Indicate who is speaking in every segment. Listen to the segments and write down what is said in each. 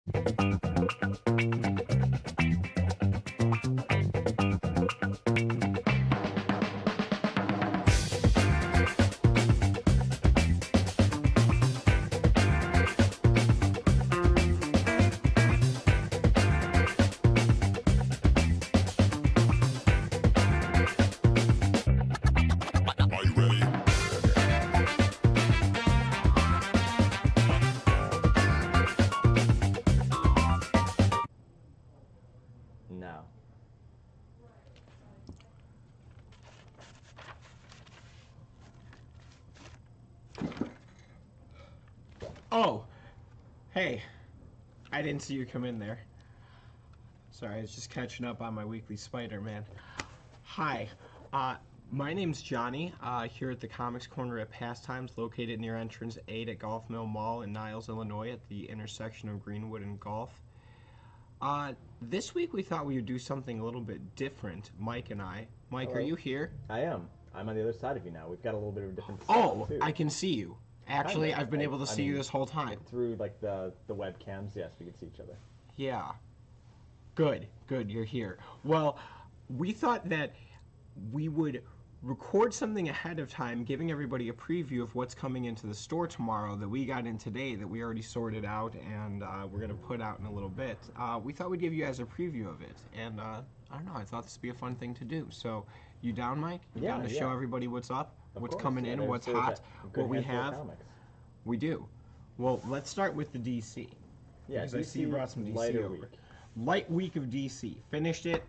Speaker 1: No.
Speaker 2: Oh, hey, I didn't see you come in there. Sorry, I was just catching up on my weekly Spider-Man. Hi, my name's Johnny, here at the Comics Corner at Pastimes, located near entrance 8 at Golf Mill Mall in Niles, Illinois, at the intersection of Greenwood and Golf. This week we thought we would do something a little bit different, Mike and I. Mike,
Speaker 1: Hello.
Speaker 2: Are you here?
Speaker 1: I am. I'm on the other side of you now. We've got a little bit of a different
Speaker 2: Oh,
Speaker 1: too.
Speaker 2: I can see you. Actually,
Speaker 1: Kinda.
Speaker 2: I've been able to see you this whole time.
Speaker 1: Through like the webcams, yes, we can see each other.
Speaker 2: Yeah. Good, you're here. Well, we thought that we would record something ahead of time, giving everybody a preview of what's coming into the store tomorrow that we got in today that we already sorted out and we're going to put out in a little bit. We thought we'd give you guys a preview of it, and I don't know, I thought this would be a fun thing to do. So, you down, Mike? You down to show everybody what's up, what's coming in, what's hot, what we have? We do. Well, let's start with the DC.
Speaker 1: Yeah,
Speaker 2: because I see you brought some DC over.
Speaker 1: Week.
Speaker 2: Light week of DC. Finished it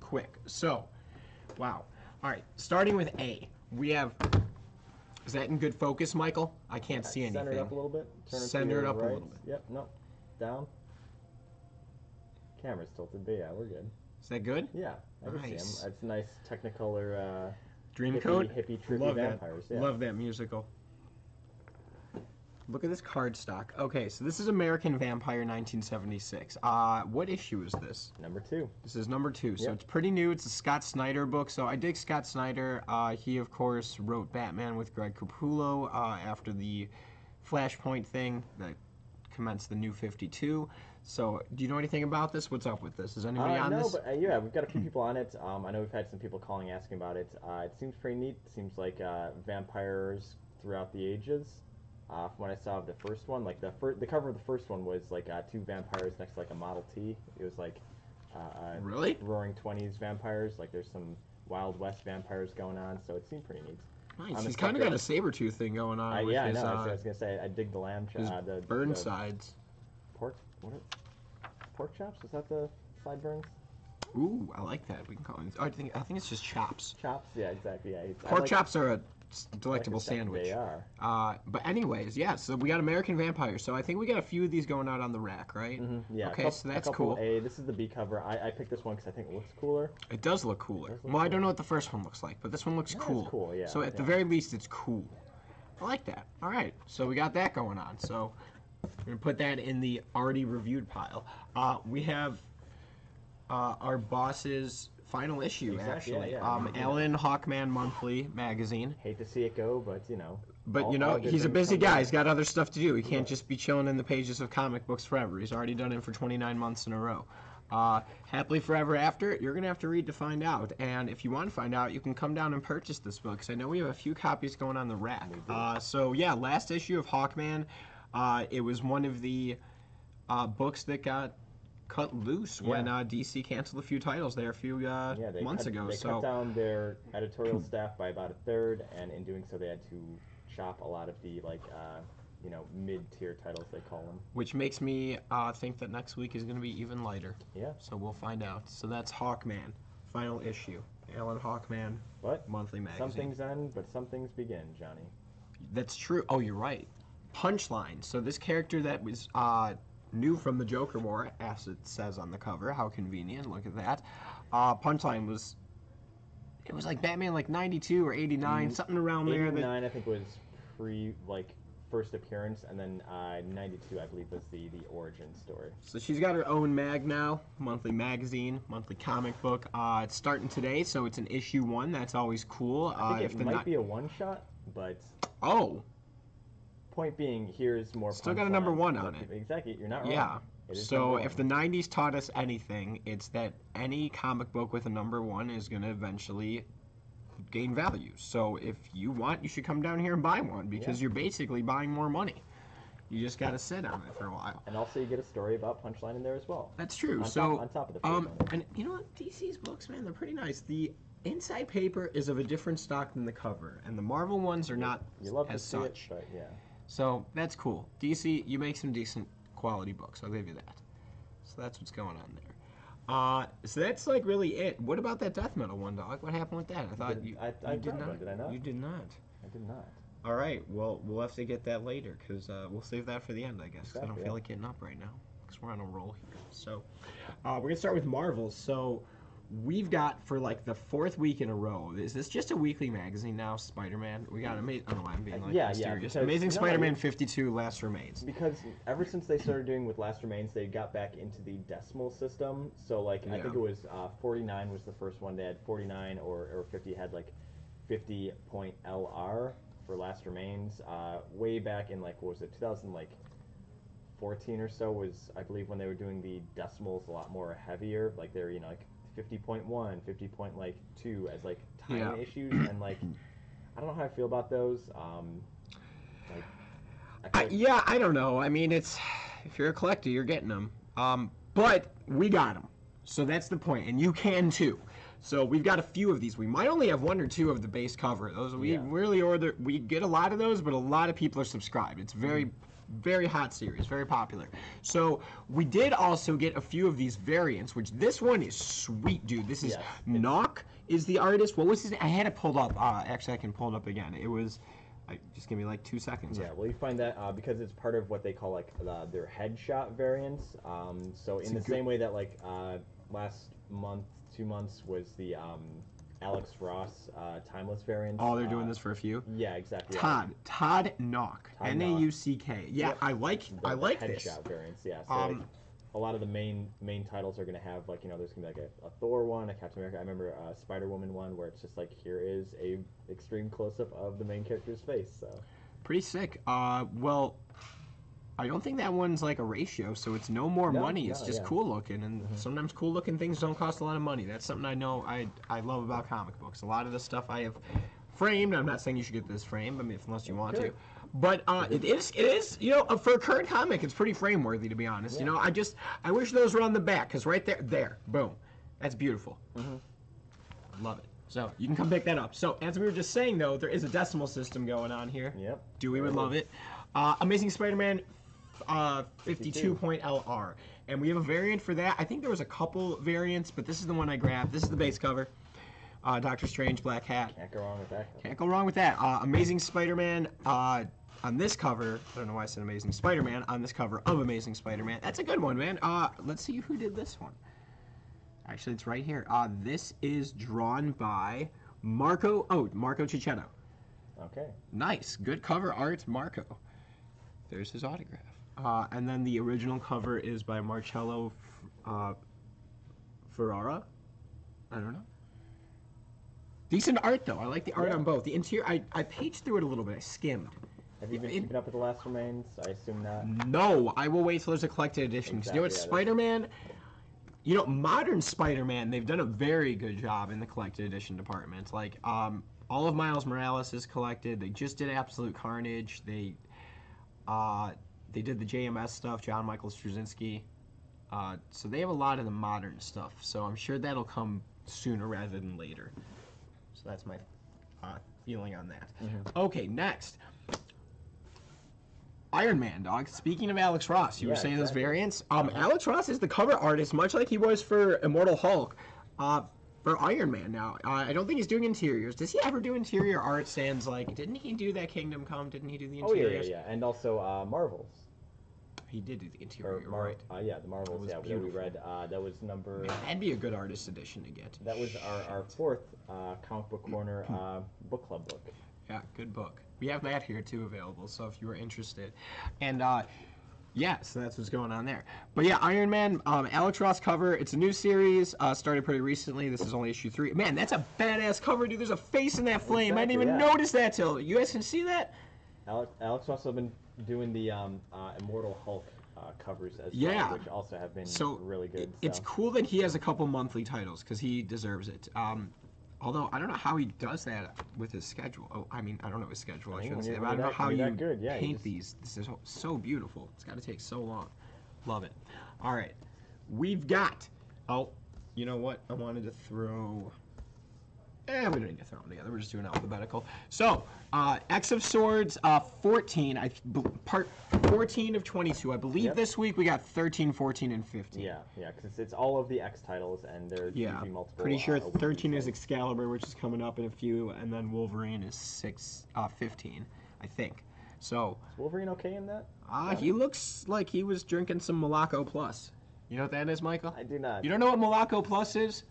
Speaker 2: quick. So, wow. All right, starting with A, we have. Is that in good focus, Michael? I can't see anything.
Speaker 1: Center it up a little bit.
Speaker 2: Center it up a little bit.
Speaker 1: Yep. No. Down. Camera's tilted, but yeah, we're good.
Speaker 2: Is that good?
Speaker 1: Yeah, I can see him. It's a nice Technicolor.
Speaker 2: Dreamcoat.
Speaker 1: Hippie, trippy
Speaker 2: Love
Speaker 1: vampires.
Speaker 2: That.
Speaker 1: Yeah.
Speaker 2: Love that musical. Look at this card stock. Okay, so this is American Vampire 1976. What issue is this?
Speaker 1: Number 2.
Speaker 2: This is number 2, so
Speaker 1: yep.
Speaker 2: It's pretty new. It's a Scott Snyder book, so I dig Scott Snyder. He, of course, wrote Batman with Greg Capullo after the Flashpoint thing that commenced the New 52. So, do you know anything about this? What's up with this? Is anybody on this?
Speaker 1: No, but yeah, we've got a few people on it. I know we've had some people calling asking about it. It seems pretty neat. It seems like vampires throughout the ages. From what I saw of the first one, like the cover of the first one was like 2 vampires next to like a Model T. It was like
Speaker 2: really
Speaker 1: Roaring 20s vampires. Like there's some Wild West vampires going on, so it seemed pretty neat.
Speaker 2: Nice. He's kind of got a Sabretooth thing going on. With
Speaker 1: yeah,
Speaker 2: his,
Speaker 1: I know. I was gonna say I dig the lamb chops. The
Speaker 2: Burnsides.
Speaker 1: Pork chops? Is that the sideburns?
Speaker 2: Ooh, I like that. We can call it. I think it's just chops.
Speaker 1: Chops, yeah, exactly. Yeah.
Speaker 2: Pork chops are a delectable sandwich.
Speaker 1: They are.
Speaker 2: But anyways, yeah. So we got American Vampire. So I think we got a few of these going out on the rack, right?
Speaker 1: Mm-hmm. Yeah.
Speaker 2: Okay, so that's cool.
Speaker 1: This is the B cover. I picked this one because I think it looks cooler.
Speaker 2: It does look cooler. Well, I don't know what the first one looks like, but this one looks cool.
Speaker 1: It's cool, yeah.
Speaker 2: So at the very least, it's cool. I like that. All right. So we got that going on. So we're gonna put that in the already reviewed pile. We have our boss's final issue, actually.
Speaker 1: Yeah.
Speaker 2: Alan Hawkman Monthly magazine.
Speaker 1: Hate to see it go, but you know.
Speaker 2: But you know, he's a busy guy. He's got other stuff to do. He can't just be chilling in the pages of comic books forever. He's already done it for 29 months in a row. Happily Forever After, you're going to have to read to find out. And if you want to find out, you can come down and purchase this book, because I know we have a few copies going on the rack. So yeah, last issue of Hawkman, it was one of the books that got cut loose when DC canceled a few titles there a few months ago.
Speaker 1: They cut down their editorial staff by about a third, and in doing so, they had to chop a lot of the mid-tier titles, they call them.
Speaker 2: Which makes me think that next week is going to be even lighter.
Speaker 1: Yeah.
Speaker 2: So we'll find out. So that's Hawkman, final issue. Alan Hawkman, monthly magazine.
Speaker 1: Some things end, but some things begin, Johnny.
Speaker 2: That's true. Oh, you're right. Punchline. So this character that was new from the Joker War, as it says on the cover. How convenient. Look at that. Punchline was... It was like Batman like 92 or 89, something around there.
Speaker 1: 89, I think, was first appearance, and then 92, I believe, was the origin story.
Speaker 2: So she's got her own mag now, monthly magazine, monthly comic book. It's starting today, so it's an issue 1. That's always cool.
Speaker 1: I think it might be a one-shot, but...
Speaker 2: Oh!
Speaker 1: Point being, here's more.
Speaker 2: Still got a number 1 on it.
Speaker 1: Exactly, you're not wrong.
Speaker 2: Yeah.
Speaker 1: It is
Speaker 2: So
Speaker 1: number
Speaker 2: if the
Speaker 1: one.
Speaker 2: 90s taught us anything, it's that any comic book with a number one is going to eventually gain value. So if you want, you should come down here and buy one because
Speaker 1: Yeah.
Speaker 2: you're basically buying more money. You just got to sit on it for a while.
Speaker 1: And also you get a story about Punchline in there as well.
Speaker 2: That's true.
Speaker 1: On top of the first one.
Speaker 2: and you know what? DC's books, man, they're pretty nice. The inside paper is of a different stock than the cover, and the Marvel ones are not
Speaker 1: You love to
Speaker 2: as
Speaker 1: see
Speaker 2: such.
Speaker 1: it, but yeah.
Speaker 2: So that's cool. DC, you make some decent quality books. I'll give you that. So that's what's going on there. So that's like really it. What about that death metal one, dog? What happened with that? I thought
Speaker 1: I
Speaker 2: you did
Speaker 1: grabbed
Speaker 2: not.
Speaker 1: one, did I not?
Speaker 2: You did not.
Speaker 1: I did not.
Speaker 2: All right. Well, we'll have to get that later because we'll save that for the end, I guess. 'Cause I don't
Speaker 1: Exactly,
Speaker 2: feel
Speaker 1: yeah.
Speaker 2: like getting up right now because we're on a roll here. So we're gonna start with Marvel. So we've got for like the fourth week in a row. Is this just a weekly magazine now? Spider-Man. We got amazing. I don't know why I'm being like
Speaker 1: Yeah,
Speaker 2: mysterious.
Speaker 1: because-
Speaker 2: Amazing
Speaker 1: no,
Speaker 2: Spider-Man 52 Last Remains.
Speaker 1: Because ever since they started doing with Last Remains, they got back into the decimal system. So like I
Speaker 2: Yeah.
Speaker 1: think it was 49 was the first one. They had 49 or 50 had like 50 point LR for Last Remains. Way back in like what was it 2000 like 14 or so was I believe when they were doing the decimals a lot more heavier. Like they're like 50.1, 50.2 as like time
Speaker 2: Yeah.
Speaker 1: issues and like I don't know how I feel about those. Like I feel like-
Speaker 2: Yeah, I don't know. I mean, it's if you're a collector, you're getting them. But we got them, so that's the point, and you can too. So we've got a few of these. We might only have one or two of the base cover. Those we
Speaker 1: Yeah.
Speaker 2: really order. We get a lot of those, but a lot of people are subscribed. It's very, very hot series, very popular. So we did also get a few of these variants, which this one is sweet, dude. This is
Speaker 1: Yes,
Speaker 2: Knock is the artist. What was his? I had it pulled up. Actually, I can pull it up again. It was. Just give me like 2 seconds.
Speaker 1: Yeah, well, you find that because it's part of what they call like their headshot variants. So in the same way that like last month, 2 months was the Alex Ross timeless variants.
Speaker 2: Oh, they're doing this for a few.
Speaker 1: Yeah, exactly. Yeah.
Speaker 2: Todd Knock,
Speaker 1: Todd
Speaker 2: Nauck. Yeah,
Speaker 1: Yep.
Speaker 2: I like
Speaker 1: The
Speaker 2: this.
Speaker 1: headshot variants. Yeah. So like, a lot of the main titles are gonna have like there's gonna be like a Thor one, a Captain America. I remember a Spider-Woman one where it's just like here is a extreme close-up of the main character's face. So
Speaker 2: Pretty sick. Well, I don't think that one's like a ratio, so it's no more
Speaker 1: No,
Speaker 2: money. It's
Speaker 1: no,
Speaker 2: just
Speaker 1: yeah.
Speaker 2: cool looking, and sometimes cool looking things don't cost a lot of money. That's something I know I love about comic books. A lot of the stuff I have framed. I'm not saying you should get this framed, unless you want to.
Speaker 1: Sure.
Speaker 2: But it is for a current comic, it's pretty frame worthy to be honest.
Speaker 1: Yeah.
Speaker 2: I wish those were on the back because right there, boom, that's beautiful. Love it. So you can come pick that up. So as we were just saying though, there is a decimal system going on here.
Speaker 1: Yep.
Speaker 2: Dewey would
Speaker 1: There
Speaker 2: love
Speaker 1: is.
Speaker 2: it. Amazing Spider-Man 52.LR. And we have a variant for that. I think there was a couple variants, but this is the one I grabbed. This is the base cover. Doctor Strange, Black Hat.
Speaker 1: Can't go wrong with that.
Speaker 2: Can't go wrong with that. Amazing Spider-Man on this cover. I don't know why I said Amazing Spider-Man on this cover of Amazing Spider-Man. That's a good one, man. Let's see who did this one. Actually, it's right here. This is drawn by Marco Cicchetto.
Speaker 1: Okay.
Speaker 2: Nice. Good cover art, Marco. There's his autograph. And then the original cover is by Marcello Ferrara. I don't know. Decent art, though. I like the art
Speaker 1: Yeah.
Speaker 2: on both. The interior, I paged through it a little bit. I skimmed.
Speaker 1: Have you been keeping up with the Last Remains? I assume not.
Speaker 2: No, I will wait till there's a collected edition. Because you know what,
Speaker 1: Exactly,
Speaker 2: Spider-Man... modern Spider-Man, they've done a very good job in the collected edition department. Like, all of Miles Morales is collected. They just did Absolute Carnage. They did the JMS stuff, John Michael Straczynski. So they have a lot of the modern stuff. So I'm sure that'll come sooner rather than later. So that's my feeling on that. Okay, next. Iron Man, dog. Speaking of Alex Ross, you were
Speaker 1: Yeah,
Speaker 2: saying
Speaker 1: exactly.
Speaker 2: those variants. Alex Ross is the cover artist, much like he was for Immortal Hulk, for Iron Man. Now, I don't think he's doing interiors. Does he ever do interior art? Sans like, didn't he do that Kingdom Come? Didn't he do the
Speaker 1: Oh yeah,
Speaker 2: interiors?
Speaker 1: yeah, and also Marvels.
Speaker 2: He did do the
Speaker 1: Or
Speaker 2: interior, you're right?
Speaker 1: Yeah, the Marvels.
Speaker 2: was
Speaker 1: Yeah, that we
Speaker 2: beautiful.
Speaker 1: read. That was number.
Speaker 2: Man, that'd be a good artist edition to get.
Speaker 1: That was our fourth comic book corner book club book.
Speaker 2: Yeah, good book. We have that here too available, so if you were interested. And yeah, so that's what's going on there. But yeah, Iron Man, Alex Ross cover. It's a new series, started pretty recently. This is only issue 3. Man, that's a badass cover, dude. There's a face in that flame. I didn't
Speaker 1: Exactly,
Speaker 2: even
Speaker 1: yeah.
Speaker 2: notice that till you guys can see that.
Speaker 1: Alex also been doing the Immortal Hulk covers as
Speaker 2: Yeah.
Speaker 1: well, which also have been
Speaker 2: So
Speaker 1: really good.
Speaker 2: it's
Speaker 1: So.
Speaker 2: cool that he has a couple monthly titles because he deserves it. Although I don't know how he does that with his schedule. Oh, I mean, I don't know his schedule. I shouldn't say, but I don't know how you
Speaker 1: good, yeah,
Speaker 2: paint these. This is so beautiful. It's got to take so long. Love it. All right, we've got. Oh, you know what? I wanted to throw. We don't need to throw them together. We're just doing alphabetical. So, X of Swords, 14. Part 14 of 22. I believe
Speaker 1: Yep.
Speaker 2: this week we got 13, 14, and 15.
Speaker 1: Yeah, because it's all of the X titles, and there's usually multiple.
Speaker 2: Pretty sure
Speaker 1: weekly
Speaker 2: 13 is
Speaker 1: titles.
Speaker 2: Excalibur, which is coming up in a few, and then Wolverine is 15, I think. So,
Speaker 1: Is Wolverine okay in that?
Speaker 2: he looks like he was drinking some Moloko Plus. You know what that is, Michael?
Speaker 1: I do not.
Speaker 2: You don't know what Moloko Plus is?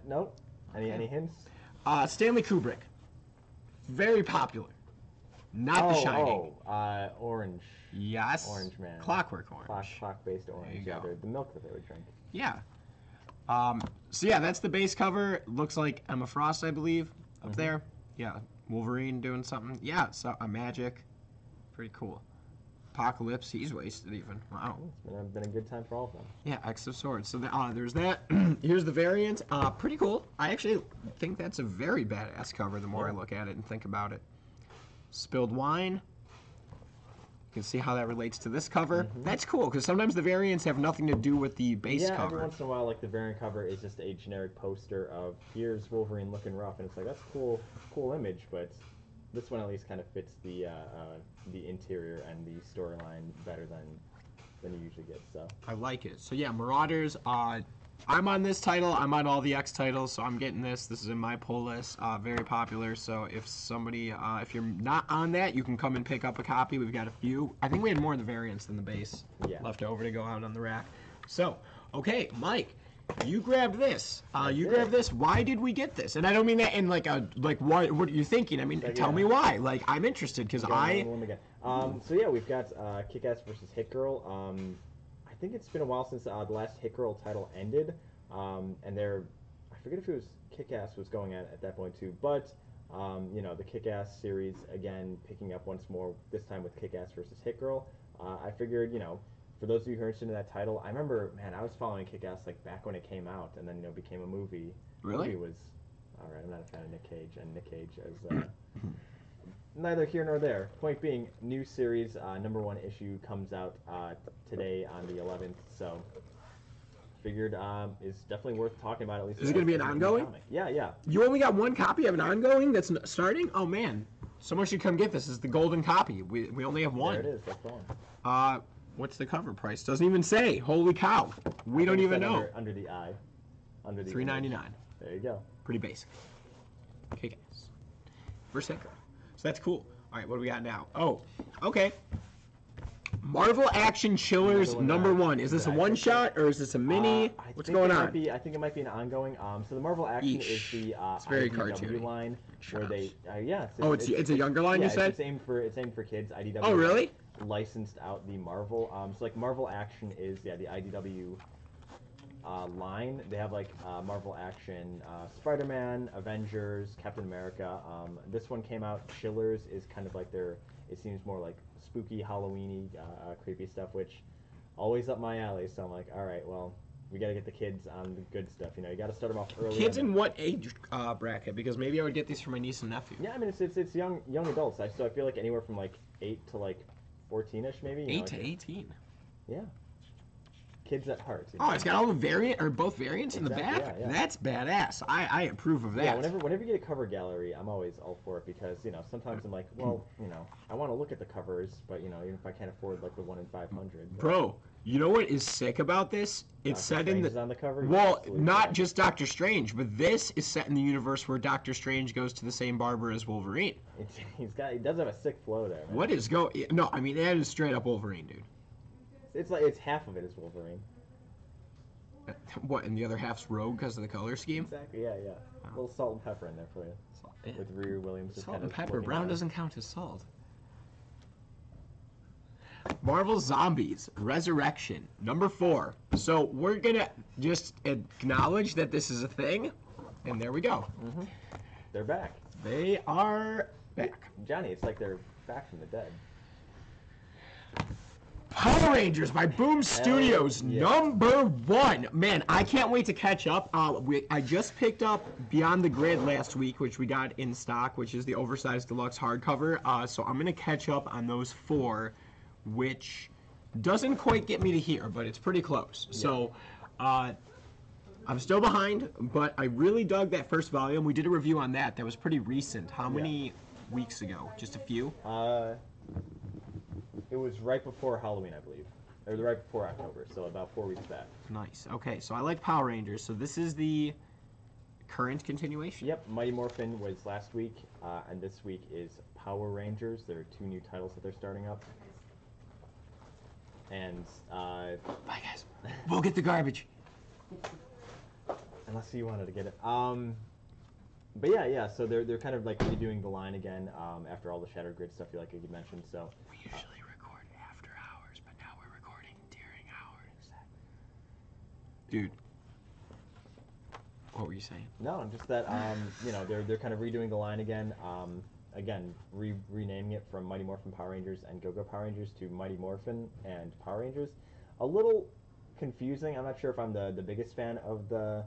Speaker 1: Nope. Any hints?
Speaker 2: Stanley Kubrick. Very popular. Not The Shining.
Speaker 1: Orange.
Speaker 2: Yes.
Speaker 1: Orange Man.
Speaker 2: Clockwork Orange.
Speaker 1: Clock-based orange.
Speaker 2: There you go.
Speaker 1: The milk that they would drink.
Speaker 2: Yeah. So yeah, that's the base cover. Looks like Emma Frost, I believe, up there. Yeah. Wolverine doing something. Yeah, so a magic. Pretty cool. Apocalypse, he's wasted even. Wow.
Speaker 1: It's been a good time for all of them.
Speaker 2: Yeah, X of Swords. So there's that. Here's the variant. Pretty cool. I actually think that's a very badass cover the more I look at it and think about it. Spilled Wine. You can see how that relates to this cover. That's cool, because sometimes the variants have nothing to do with the base
Speaker 1: Yeah,
Speaker 2: cover.
Speaker 1: every once in a while, like the variant cover is just a generic poster of here's Wolverine looking rough, and it's like that's cool image, but this one at least kind of fits the interior and the storyline better than you usually get. So
Speaker 2: I like it. So yeah, Marauders. I'm on this title. I'm on all the X titles, so I'm getting this. This is in my pull list. Very popular. So if somebody, if you're not on that, you can come and pick up a copy. We've got a few. I think we had more of the variants than the base left over to go out on the rack. So okay, Mike. You grabbed this. Grabbed this. Why did we get this? And I don't mean that in what are you thinking? I mean, tell me why. Like, I'm interested because
Speaker 1: so yeah, we've got Kick-Ass versus Hit Girl. I think it's been a while since the last Hit Girl title ended, and I forget if it was Kick-Ass was going at that point too, but the Kick-Ass series again picking up once more. This time with Kick-Ass versus Hit Girl. I figured for those of you who are interested in that title, I remember, man, I was following Kick-Ass like back when it came out, and then became a movie.
Speaker 2: Really?
Speaker 1: The movie was all right. I'm not a fan of Nick Cage, and Nick Cage as neither here nor there. Point being, new series #1 issue comes out today on the 11th, so figured is definitely worth talking about at least.
Speaker 2: Is it going to be an ongoing?
Speaker 1: Yeah.
Speaker 2: You only got one copy of an ongoing that's starting? Oh man, someone should come get this. This is the golden copy. We only have one.
Speaker 1: There it is. That's the one.
Speaker 2: What's the cover price? Doesn't even say. Holy cow. We don't even know.
Speaker 1: Under the eye. Under the
Speaker 2: $3.99.
Speaker 1: There you go.
Speaker 2: Pretty basic. Kick-Ass. Versus Hit Girl. So that's cool. All right, what do we got now? Oh, okay. Marvel Action Chillers #1. Is this a one-shot or is this a mini? What's going on?
Speaker 1: I think it might be an ongoing. So the Marvel Action is the
Speaker 2: it's very
Speaker 1: IDW
Speaker 2: cartoony.
Speaker 1: line where they
Speaker 2: It's a younger line, you said?
Speaker 1: It's aimed for kids. IDW.
Speaker 2: Oh, really?
Speaker 1: Licensed out the Marvel. So like Marvel Action is the IDW line. They have like Marvel Action, Spider-Man, Avengers, Captain America. This one came out. Chillers is kind of like it seems more like spooky, Halloweeny, creepy stuff, which always up my alley. So I'm like, all right, well, we got to get the kids on the good stuff. You got to start them off early.
Speaker 2: Kids in what age bracket? Because maybe I would get these for my niece and nephew.
Speaker 1: Yeah, I mean it's young adults. So I feel like anywhere from like 8 to like 14ish maybe.
Speaker 2: 8 to 18.
Speaker 1: Yeah. Kids at heart.
Speaker 2: Oh, it's got all the both variants in the back?
Speaker 1: Yeah.
Speaker 2: That's badass. I approve of that.
Speaker 1: Yeah, whenever you get a cover gallery, I'm always all for it because, sometimes I'm like, well, I want to look at the covers, but, even if I can't afford, like, the 1 in 500.
Speaker 2: Bro, you know what is sick about this? It's set in
Speaker 1: on the cover?
Speaker 2: Well, not just Doctor Strange, but this is set in the universe where Doctor Strange goes to the same barber as Wolverine.
Speaker 1: He does have a sick flow there, man.
Speaker 2: What is No, I mean, that is straight up Wolverine, dude.
Speaker 1: It's half of it is Wolverine.
Speaker 2: What, and the other half's Rogue because of the color scheme?
Speaker 1: Exactly, yeah. A little salt and pepper in there for you. With Riri Williams.
Speaker 2: Salt and pepper. Brown doesn't count as salt. Marvel Zombies Resurrection #4. So we're gonna just acknowledge that this is a thing, and there we go.
Speaker 1: Mm-hmm. They're back.
Speaker 2: They are back.
Speaker 1: Johnny, it's like they're back from the dead.
Speaker 2: Power Rangers by Boom Studios,
Speaker 1: yeah.
Speaker 2: #1. Man, I can't wait to catch up. I just picked up Beyond the Grid last week, which we got in stock, which is the oversized deluxe hardcover. So I'm going to catch up on those 4, which doesn't quite get me to here, but it's pretty close. Yeah. So I'm still behind, but I really dug that first volume. We did a review on that. That was pretty recent. How many weeks ago? Just a few?
Speaker 1: It was right before Halloween, I believe. Or right before October, so about 4 weeks back.
Speaker 2: Nice. Okay, so I like Power Rangers. So this is the current continuation?
Speaker 1: Yep, Mighty Morphin was last week, and this week is Power Rangers. There are 2 new titles that they're starting up. And,
Speaker 2: bye, guys. We'll get the garbage.
Speaker 1: Unless you wanted to get it. But yeah, so they're kind of like redoing the line again after all the Shattered Grid stuff like you mentioned, so...
Speaker 2: We usually record after hours, but now we're recording during hours. Dude. What were you saying?
Speaker 1: No, just that, they're kind of redoing the line again. Again, renaming it from Mighty Morphin Power Rangers and Go-Go Power Rangers to Mighty Morphin and Power Rangers. A little confusing. I'm not sure if I'm the biggest fan of the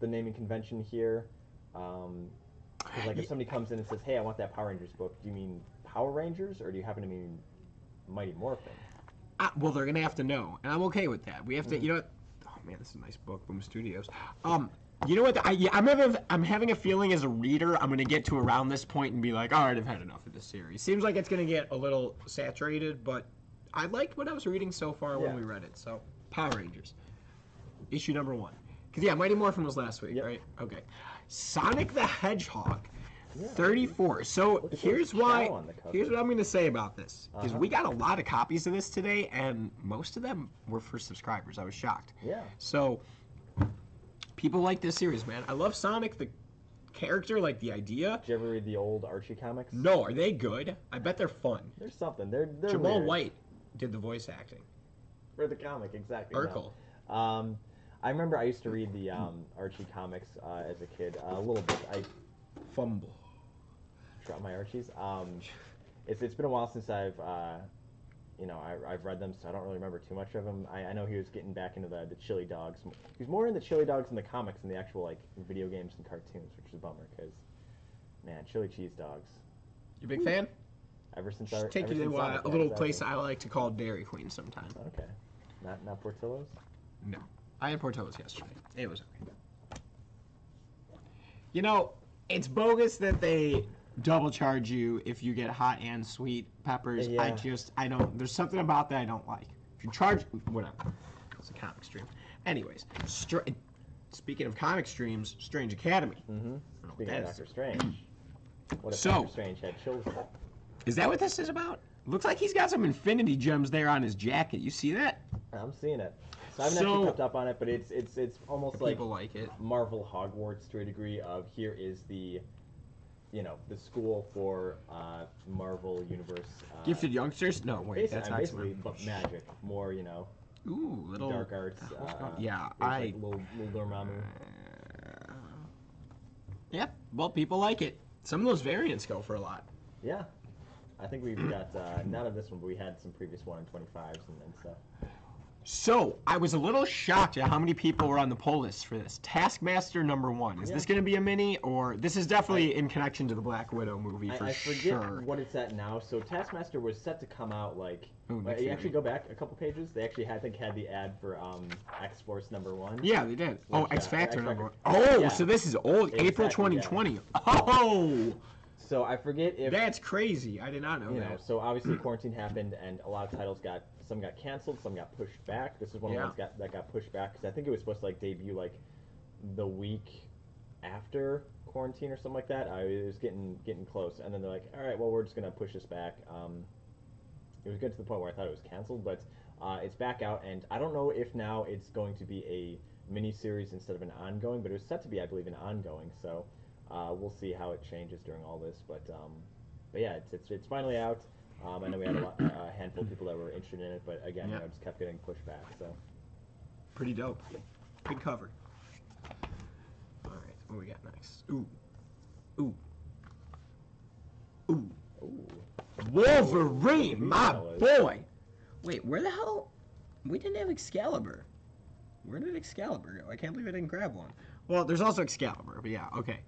Speaker 1: naming convention here. Because like if somebody comes in and says, "Hey, I want that Power Rangers book," do you mean Power Rangers or do you happen to mean Mighty Morphin?
Speaker 2: Well, they're gonna have to know, and I'm okay with that. We have to, you know what? Oh man, this is a nice book, Boom Studios. You know what? I'm having a feeling as a reader, I'm gonna get to around this point and be like, all right, I've had enough of this series. Seems like it's gonna get a little saturated, but I liked what I was reading so far when we read it. So, Power Rangers, issue #1. Because Mighty Morphin was last week, right? Okay. Sonic the Hedgehog, 34. So here's what I'm going to say about this. Because we got a lot of copies of this today, and most of them were for subscribers. I was shocked.
Speaker 1: Yeah.
Speaker 2: So people like this series, man. I love Sonic, the character, like the idea.
Speaker 1: Did you ever read the old Archie comics?
Speaker 2: No. Are they good? I bet they're fun.
Speaker 1: There's something. They're
Speaker 2: Jamal
Speaker 1: weird.
Speaker 2: White did the voice acting.
Speaker 1: For the comic, exactly.
Speaker 2: Urkel.
Speaker 1: No. I remember I used to read the Archie comics as a kid, a little bit. I
Speaker 2: fumble.
Speaker 1: Drop my Archies. It's been a while since I've read them, so I don't really remember too much of them. I know he was getting back into the chili dogs. He's more in the chili dogs in the comics than the actual like video games and cartoons, which is a bummer because, man, chili cheese dogs.
Speaker 2: You a big fan?
Speaker 1: Ever since
Speaker 2: take you to a little place I like to call Dairy Queen sometime.
Speaker 1: Okay, not Portillo's.
Speaker 2: No. I had Portillo's yesterday. It was okay. You know, it's bogus that they double charge you if you get hot and sweet peppers.
Speaker 1: Yeah.
Speaker 2: I don't, there's something about that I don't like. If you charge, whatever. It's a comic stream. Anyways, speaking of comic streams, Strange Academy.
Speaker 1: Mm-hmm. Speaking of Doctor Strange. What if Doctor Strange had children?
Speaker 2: Is that what this is about? Looks like he's got some Infinity Gems there on his jacket. You see that?
Speaker 1: I'm seeing it. So I haven't actually kept up on it, but it's almost like
Speaker 2: people like it.
Speaker 1: Marvel Hogwarts to a degree of here is the school for Marvel Universe.
Speaker 2: Gifted youngsters? No, wait, that's not
Speaker 1: basically, but magic, more
Speaker 2: Ooh, little
Speaker 1: dark arts.
Speaker 2: Yeah,
Speaker 1: like little Dormammu.
Speaker 2: Yeah, well, people like it. Some of those variants go for a lot.
Speaker 1: Yeah, I think we've got none of this one, but we had some previous 125s and stuff.
Speaker 2: So, I was a little shocked at how many people were on the poll list for this. Taskmaster #1. Is this going to be a mini, or this is definitely in connection to the Black Widow movie for sure.
Speaker 1: I forget what it's at now. So Taskmaster was set to come out you actually go back a couple pages. They actually had the ad for X-Force #1.
Speaker 2: Yeah, they did. X Factor #1. Oh, yeah. So this is old, exactly, April 2020. Yeah. Oh.
Speaker 1: So I forget if
Speaker 2: that's crazy. I did not know that.
Speaker 1: So obviously quarantine happened, and a lot of titles some got canceled, some got pushed back. This is one of the ones that got pushed back because I think it was supposed to debut the week after quarantine or something like that. It was getting close, and then they're like, all right, well, we're just gonna push this back. It was good to the point where I thought it was canceled, but it's back out, and I don't know if now it's going to be a mini series instead of an ongoing, but it was set to be, I believe, an ongoing. So we'll see how it changes during all this, but yeah, it's finally out. I know we had a handful of people that were interested in it, but again, it just kept getting pushed back. So
Speaker 2: pretty dope. Good cover. All right, what we got next? Ooh. Wolverine, my boy. Wait, where the hell? We didn't have Excalibur. Where did Excalibur go? I can't believe I didn't grab one. Well, there's also Excalibur, but yeah, okay.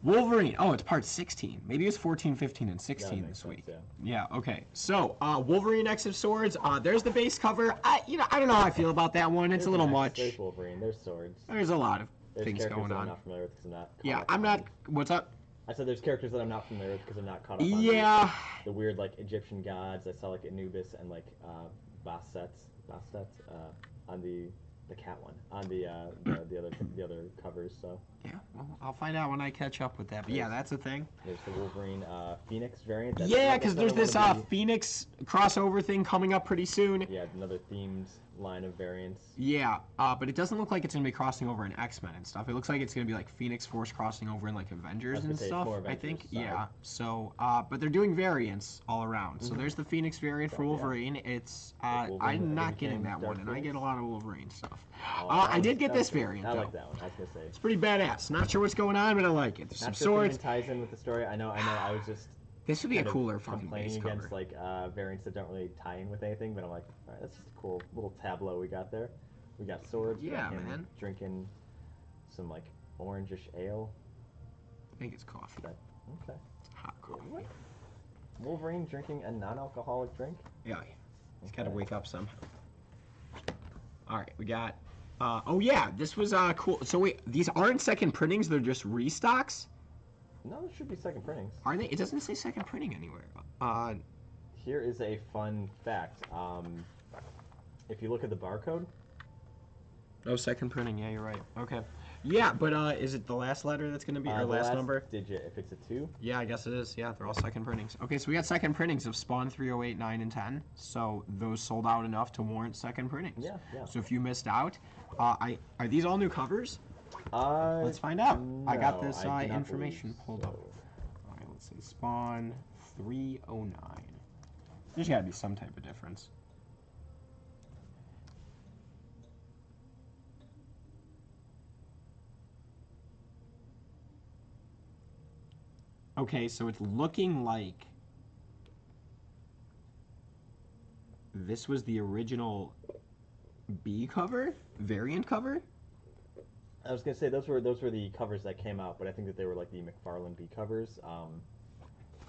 Speaker 2: Wolverine. Oh, it's part 16. Maybe it's 14, 15, and 16 this week.
Speaker 1: Sense,
Speaker 2: yeah, okay. So, Wolverine X of Swords. There's the base cover. I don't know how I feel about that one. It's a little much.
Speaker 1: There's Wolverine. There's swords.
Speaker 2: There's a lot of
Speaker 1: There's
Speaker 2: things going on.
Speaker 1: I'm not familiar with because I'm not.
Speaker 2: Yeah, I'm not. What's up?
Speaker 1: I said there's characters that I'm not familiar with because I'm not caught up on the weird like Egyptian gods. I saw like Anubis and like Bastet on the cat one on the other covers. So
Speaker 2: yeah, well, I'll find out when I catch up with that. But yeah, that's a thing.
Speaker 1: There's the Wolverine Phoenix variant.
Speaker 2: Yeah, because there's this Phoenix crossover thing coming up pretty soon.
Speaker 1: Yeah, another themed line of variants.
Speaker 2: Yeah, but it doesn't look like it's gonna be crossing over in X-Men and stuff. It looks like it's gonna be like Phoenix Force crossing over in like Avengers and stuff. I think. Side. Yeah. So, but they're doing variants all around. So there's the Phoenix variant for Wolverine. Yeah. It's I'm not getting that one, and I get a lot of Wolverine stuff. I did get this variant.
Speaker 1: I like that one. I was gonna say
Speaker 2: it's pretty badass. Not sure what's going on, but I like it. There's some swords.
Speaker 1: It ties in with the story. I know. I was just.
Speaker 2: This would be a cooler fucking base cover.
Speaker 1: Against like variants that don't really tie in with anything, but I'm like, all right, that's just a cool little tableau we got there. We got swords.
Speaker 2: Yeah, man.
Speaker 1: Drinking some like orangish ale.
Speaker 2: I think it's coffee.
Speaker 1: Okay.
Speaker 2: Hot coffee.
Speaker 1: Wolverine drinking a non-alcoholic drink.
Speaker 2: Yeah, he's got to wake up somehow. All right, we got. Oh yeah, this was cool. So wait, these aren't second printings; they're just restocks.
Speaker 1: No, there should be second printings.
Speaker 2: Are they? It doesn't say second printing anywhere.
Speaker 1: Here is a fun fact. If you look at the barcode.
Speaker 2: Oh, second printing. Yeah, you're right. Okay. Yeah, but is it the last letter that's going to be our last number?
Speaker 1: Digit, if it's a 2.
Speaker 2: Yeah, I guess it is. Yeah, they're all second printings. Okay, so we got second printings of Spawn 308, 9, and 10. So those sold out enough to warrant second printings.
Speaker 1: Yeah.
Speaker 2: So if you missed out, are these all new covers? Let's find out.
Speaker 1: No,
Speaker 2: I got this information pulled up. All right, let's see. Spawn 309. There's got to be some type of difference. Okay, so it's looking like this was the original B cover, variant cover.
Speaker 1: I was gonna say those were the covers that came out, but I think that they were like the McFarlane B covers.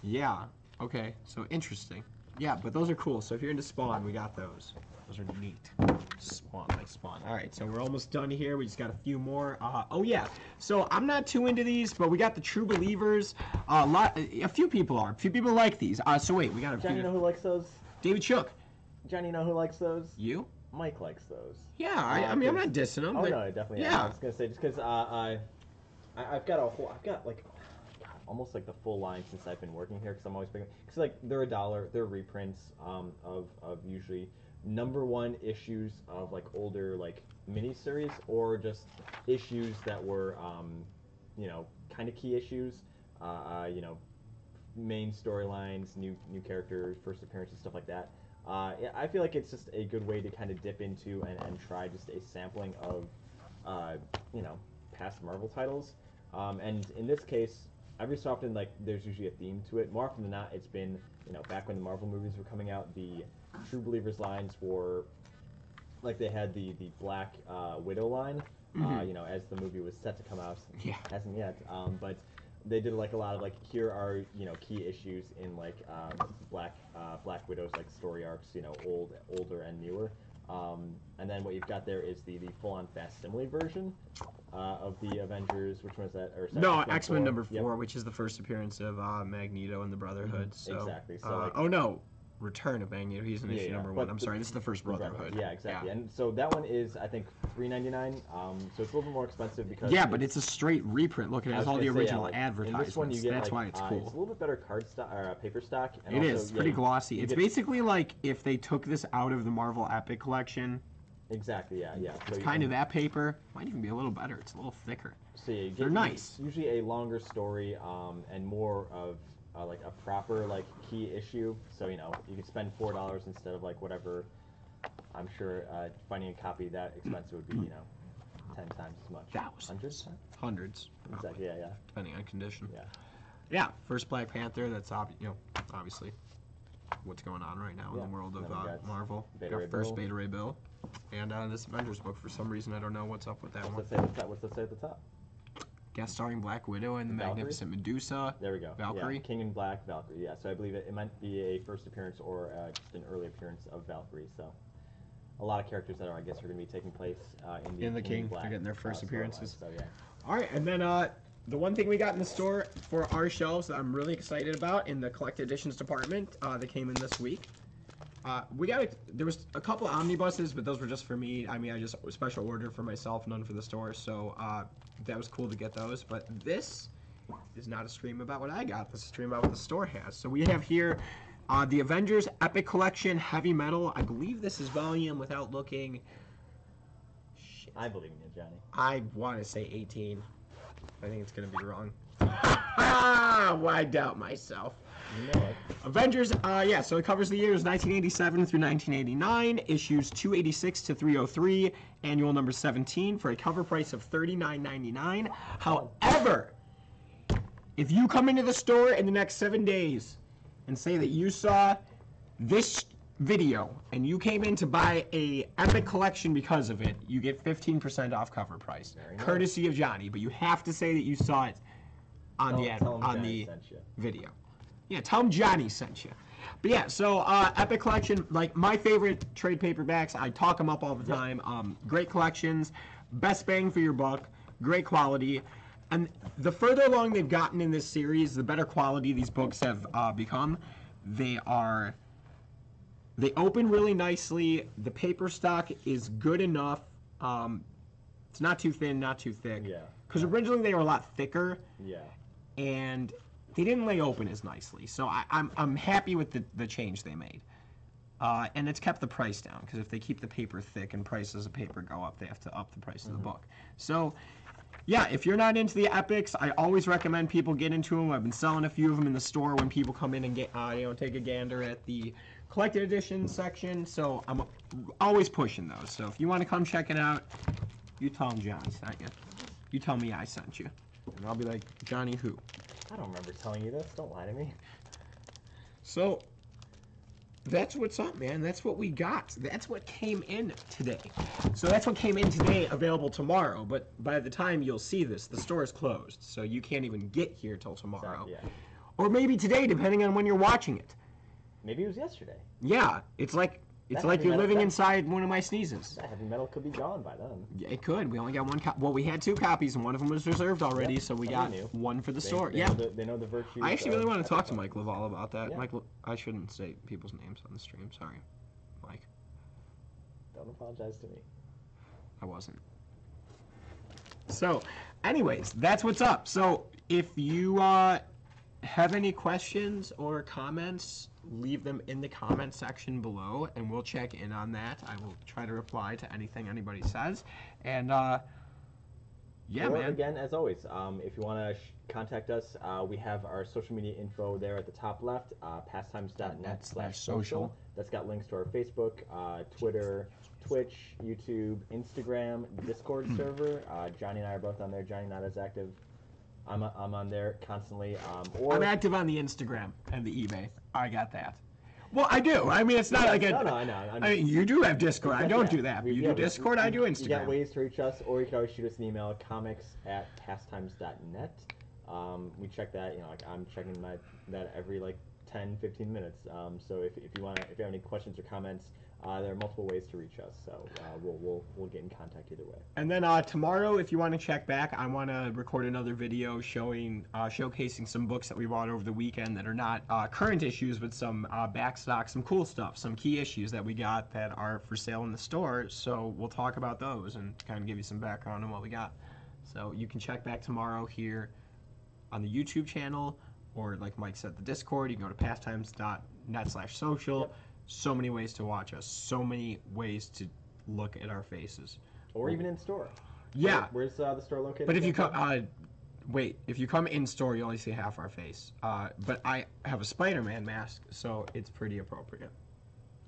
Speaker 2: Yeah. Okay. So interesting. Yeah, but those are cool. So if you're into Spawn, we got those. Those are neat. Spawn, like Spawn. All right, so we're almost done here. We just got a few more. Oh yeah. So I'm not too into these, but we got the True Believers. A few people are. A few people like these. So wait, we got a.
Speaker 1: Johnny, you know who likes those?
Speaker 2: David Shook.
Speaker 1: Johnny, you know who likes those?
Speaker 2: You?
Speaker 1: Mike likes those.
Speaker 2: Yeah, I mean, I'm not dissing them.
Speaker 1: Oh
Speaker 2: but
Speaker 1: no, definitely.
Speaker 2: Yeah.
Speaker 1: I was gonna say just because I've got like almost like the full line since I've been working here because I'm always picking because like they're $1. They're reprints of usually #1 issues of like older like miniseries or just issues that were kind of key issues. Main storylines, new characters, first appearances, stuff like that. I feel like it's just a good way to kind of dip into and try just a sampling of, past Marvel titles. And in this case, every so often, like, there's usually a theme to it. More often than not, it's been, back when the Marvel movies were coming out, the True Believers lines were, like, they had the Black Widow line, as the movie was set to come out.
Speaker 2: Yeah.
Speaker 1: Hasn't yet. But they did like a lot of like here are key issues in like Black Widow's like story arcs, older and newer, and then what you've got there is the full-on facsimile version of the Avengers. Which one is that? Or
Speaker 2: no, X-Men #4, which is the first appearance of Magneto and the Brotherhood. So,
Speaker 1: exactly. So
Speaker 2: oh no. Return of Magneto. He's in issue #1. I'm sorry, this is the first Brotherhood.
Speaker 1: Yeah, exactly. Yeah. And so that one is, I think, $3.99. So it's a little bit more expensive because.
Speaker 2: Yeah, but it's a straight reprint. Look, it has all the original advertisements.
Speaker 1: This one you get,
Speaker 2: that's why it's cool.
Speaker 1: It's a little bit better card stock or paper stock. And
Speaker 2: it is. It's pretty glossy. It's basically like if they took this out of the Marvel Epic collection.
Speaker 1: Exactly. Yeah.
Speaker 2: It's kind of that paper. Might even be a little better. It's a little thicker.
Speaker 1: So yeah,
Speaker 2: they're nice.
Speaker 1: Usually a longer story and more of. Like a proper like key issue, so you could spend $4 instead of like whatever. I'm sure finding a copy that expensive would be 10 times as much.
Speaker 2: Thousands, hundreds.
Speaker 1: Exactly. Yeah.
Speaker 2: Depending on condition.
Speaker 1: Yeah.
Speaker 2: Yeah. First Black Panther. That's obviously what's going on right now in
Speaker 1: Yeah,
Speaker 2: the world of
Speaker 1: then we got
Speaker 2: Marvel.
Speaker 1: Beta Ray
Speaker 2: First
Speaker 1: Bill.
Speaker 2: Beta Ray Bill. And this Avengers book, for some reason, I don't know what's up with that one.
Speaker 1: What's that say at the top?
Speaker 2: Guest starring Black Widow and the
Speaker 1: Valkyrie?
Speaker 2: Magnificent Medusa.
Speaker 1: There we go.
Speaker 2: Valkyrie.
Speaker 1: Yeah, King in Black, Valkyrie. Yeah, so I believe it might be a first appearance or just an early appearance of Valkyrie. So a lot of characters that I guess are going to be taking place in the
Speaker 2: King.
Speaker 1: Black.
Speaker 2: They're getting their first appearances.
Speaker 1: So yeah.
Speaker 2: All right, and then the one thing we got in the store for our shelves that I'm really excited about in the collected editions department that came in this week. There was a couple of omnibuses, but those were just for me. I mean, I just special ordered for myself, none for the store. So that was cool to get those. But this is not a stream about what I got. This is a stream about what the store has. So we have here the Avengers Epic Collection Heavy Metal. I believe this is volume without looking. Shit.
Speaker 1: I believe in you, Johnny.
Speaker 2: I want to say 18. I think it's going to be wrong. Well, I doubt myself.
Speaker 1: You know it.
Speaker 2: Avengers, yeah, so it covers the years 1987 through 1989, issues 286 to 303, annual number 17, for a cover price of $39.99. However, if you come into the store in the next 7 days and say that you saw this video and you came in to buy a Epic Collection because of it, you get 15% off cover price, courtesy of Johnny. But you have to say that you saw it on the video. Yeah, tell him Johnny sent you. But yeah, so Epic Collection, like my favorite trade paperbacks. I talk them up all the time. Great collections, best bang for your buck, great quality. And the further along they've gotten in this series, the better quality these books have become. They open really nicely. The paper stock is good enough. It's not too thin, not too thick.
Speaker 1: Yeah.
Speaker 2: Because originally they were a lot thicker.
Speaker 1: Yeah.
Speaker 2: And they didn't lay open as nicely. So I'm happy with the change they made. And it's kept the price down, because if they keep the paper thick and prices of paper go up, they have to up the price of the book. So, yeah, if you're not into the epics, I always recommend people get into them. I've been selling a few of them in the store when people come in and get, take a gander at the collected edition section. So I'm always pushing those. So if you want to come check it out, you tell them Johnny sent you. You tell me I sent you. And I'll be like, Johnny who?
Speaker 1: I don't remember telling you this. Don't lie to me.
Speaker 2: So that's what's up, man. That's what we got. That's what came in today. So that's what came in today, available tomorrow. But by the time you'll see this, the store is closed. So you can't even get here till tomorrow.
Speaker 1: Yeah.
Speaker 2: Or maybe today, depending on when you're watching it.
Speaker 1: Maybe it was yesterday.
Speaker 2: Yeah, it's like you're living inside one of my sneezes.
Speaker 1: That heavy metal could be gone by then.
Speaker 2: Yeah, it could. We only got one copy. Well, we had 2 copies, and one of them was reserved already,
Speaker 1: Yep,
Speaker 2: so we
Speaker 1: somebody
Speaker 2: got
Speaker 1: knew.
Speaker 2: one for the
Speaker 1: They-
Speaker 2: store.
Speaker 1: they
Speaker 2: Yeah.
Speaker 1: they know the virtues.
Speaker 2: I actually really
Speaker 1: of
Speaker 2: want to talk to
Speaker 1: Epic
Speaker 2: Mike Laval about that.
Speaker 1: Yeah.
Speaker 2: I shouldn't say people's names on the stream. Sorry, Mike.
Speaker 1: Don't apologize to me.
Speaker 2: I wasn't. So, anyways, that's what's up. So, if you have any questions or comments, leave them in the comment section below, and we'll check in on that. I will try to reply to anything anybody says. And, yeah,
Speaker 1: Or,
Speaker 2: man.
Speaker 1: again, as always, if you want to contact us, we have our social media info there at the top left, pastimes.net/social. That's got links to our Facebook, Twitter, Twitch, YouTube, Instagram, Discord server. Johnny and I are both on there. Johnny not as active. I'm on there constantly.
Speaker 2: I'm active on the Instagram and the eBay. I got that. Well, I do. I mean, it's not like a...
Speaker 1: No, I know.
Speaker 2: I mean, you do have Discord. I don't
Speaker 1: Yeah.
Speaker 2: do that.
Speaker 1: We-
Speaker 2: You
Speaker 1: yeah,
Speaker 2: do
Speaker 1: we-
Speaker 2: Discord, I do
Speaker 1: You
Speaker 2: Instagram.
Speaker 1: got ways to reach us, or you can always shoot us an email, comics@pastimes.net. We check that, like I'm checking that every 10-15 minutes. So if you have any questions or comments, there are multiple ways to reach us. So we'll get in contact either way.
Speaker 2: And then tomorrow, if you want to check back, I want to record another video showcasing some books that we bought over the weekend that are not current issues, but some backstock, some cool stuff, some key issues that we got that are for sale in the store. So we'll talk about those and kind of give you some background on what we got. So you can check back tomorrow here on the YouTube channel, or like Mike said, the Discord. You can go to pastimes.net/social. Yep. So many ways to watch us. So many ways to look at our faces.
Speaker 1: Or even in store.
Speaker 2: Yeah.
Speaker 1: Where's the store located?
Speaker 2: But if you come, if you come in store, you only see half our face. But I have a Spider-Man mask, so it's pretty appropriate.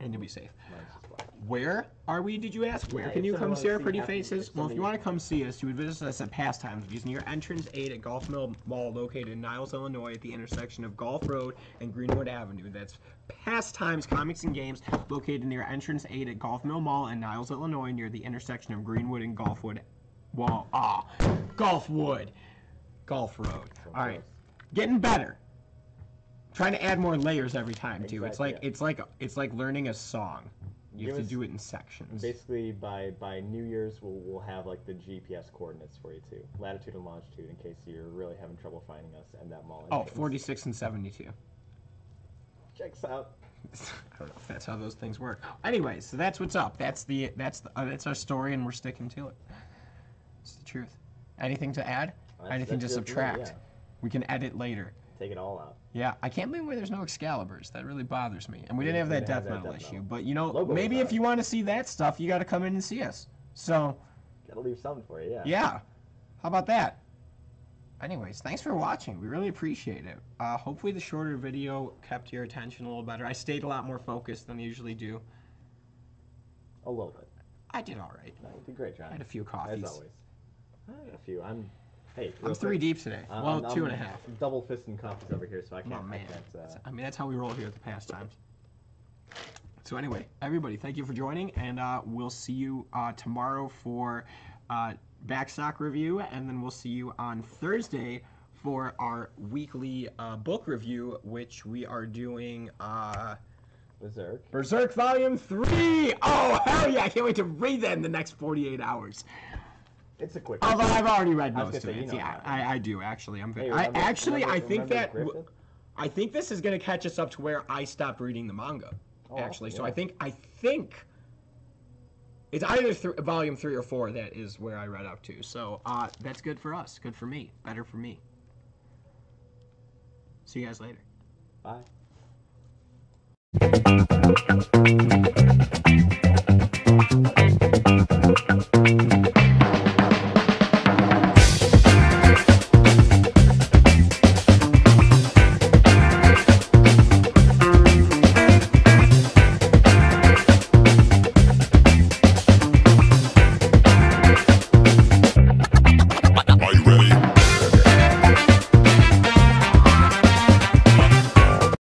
Speaker 2: And you'll be safe.
Speaker 1: Mine's just black.
Speaker 2: Where are we, did you ask? Where
Speaker 1: Yeah,
Speaker 2: can
Speaker 1: if
Speaker 2: you
Speaker 1: someone
Speaker 2: come
Speaker 1: wants
Speaker 2: see
Speaker 1: to
Speaker 2: our
Speaker 1: see
Speaker 2: pretty
Speaker 1: happy-
Speaker 2: faces?
Speaker 1: if
Speaker 2: Well, if you
Speaker 1: somebody-
Speaker 2: want to come see us, you would visit us at Pastimes, which is near Entrance 8 at Gulf Mill Mall, located in Niles, Illinois, at the intersection of Gulf Road and Greenwood Avenue. That's Pastimes Comics and Games, located near Entrance 8 at Gulf Mill Mall in Niles, Illinois, near the intersection of Greenwood and Gulfwood. Gulfwood. Gulf Road. All right. Getting better. Trying to add more layers every time too.
Speaker 1: Exactly,
Speaker 2: It's like learning a song. You have to
Speaker 1: Give us-
Speaker 2: do it in sections.
Speaker 1: Basically, by New Year's, we'll have like the GPS coordinates for you too, latitude and longitude, in case you're really having trouble finding us and that mall.
Speaker 2: Oh,
Speaker 1: entrance.
Speaker 2: 46 and 72.
Speaker 1: Checks out.
Speaker 2: I don't know if that's how those things work. Anyway, so that's what's up. That's our story, and we're sticking to it. It's the truth. Anything to add? Anything to
Speaker 1: that's it,
Speaker 2: subtract?
Speaker 1: yeah.
Speaker 2: We can edit later.
Speaker 1: Take it all out.
Speaker 2: Yeah, I can't believe there's no Excaliburs. That really bothers me. And we didn't have that death metal issue.
Speaker 1: metal.
Speaker 2: But you know,
Speaker 1: Logo
Speaker 2: maybe
Speaker 1: was
Speaker 2: if
Speaker 1: out.
Speaker 2: you want to see that stuff, you got to come in and see us. So,
Speaker 1: Gotta leave something for you, yeah.
Speaker 2: yeah. How about that? Anyways, thanks for watching. We really appreciate it. Hopefully the shorter video kept your attention a little better. I stayed a lot more focused than I usually do.
Speaker 1: A little bit.
Speaker 2: I did all right.
Speaker 1: No, you did great, John.
Speaker 2: I had a few coffees.
Speaker 1: As always. I got a few. I'm
Speaker 2: I'm 3 deep today. Well,
Speaker 1: I'm
Speaker 2: 2.5.
Speaker 1: Double fisting coffees over here, so I can't.
Speaker 2: Oh, man.
Speaker 1: I can't.
Speaker 2: I mean, that's how we roll here at the Pastimes. So anyway, everybody, thank you for joining, and we'll see you tomorrow for Backstock review, and then we'll see you on Thursday for our weekly book review, which we are doing
Speaker 1: Berserk
Speaker 2: Volume 3! Oh, hell yeah! I can't wait to read that in the next 48 hours.
Speaker 1: It's a quick.
Speaker 2: Although I've already read
Speaker 1: I was
Speaker 2: most of
Speaker 1: gonna say,
Speaker 2: it.
Speaker 1: you know
Speaker 2: Yeah,
Speaker 1: what happened.
Speaker 2: I do, actually.
Speaker 1: Hey,
Speaker 2: I
Speaker 1: remember Griffith?
Speaker 2: think this is going to catch us up to where I stopped reading the manga,
Speaker 1: Oh,
Speaker 2: actually. So
Speaker 1: yeah.
Speaker 2: I think it's either volume 3 or 4 that is where I read up to. So that's good for us. Good for me. Better for me. See you guys later.
Speaker 1: Bye.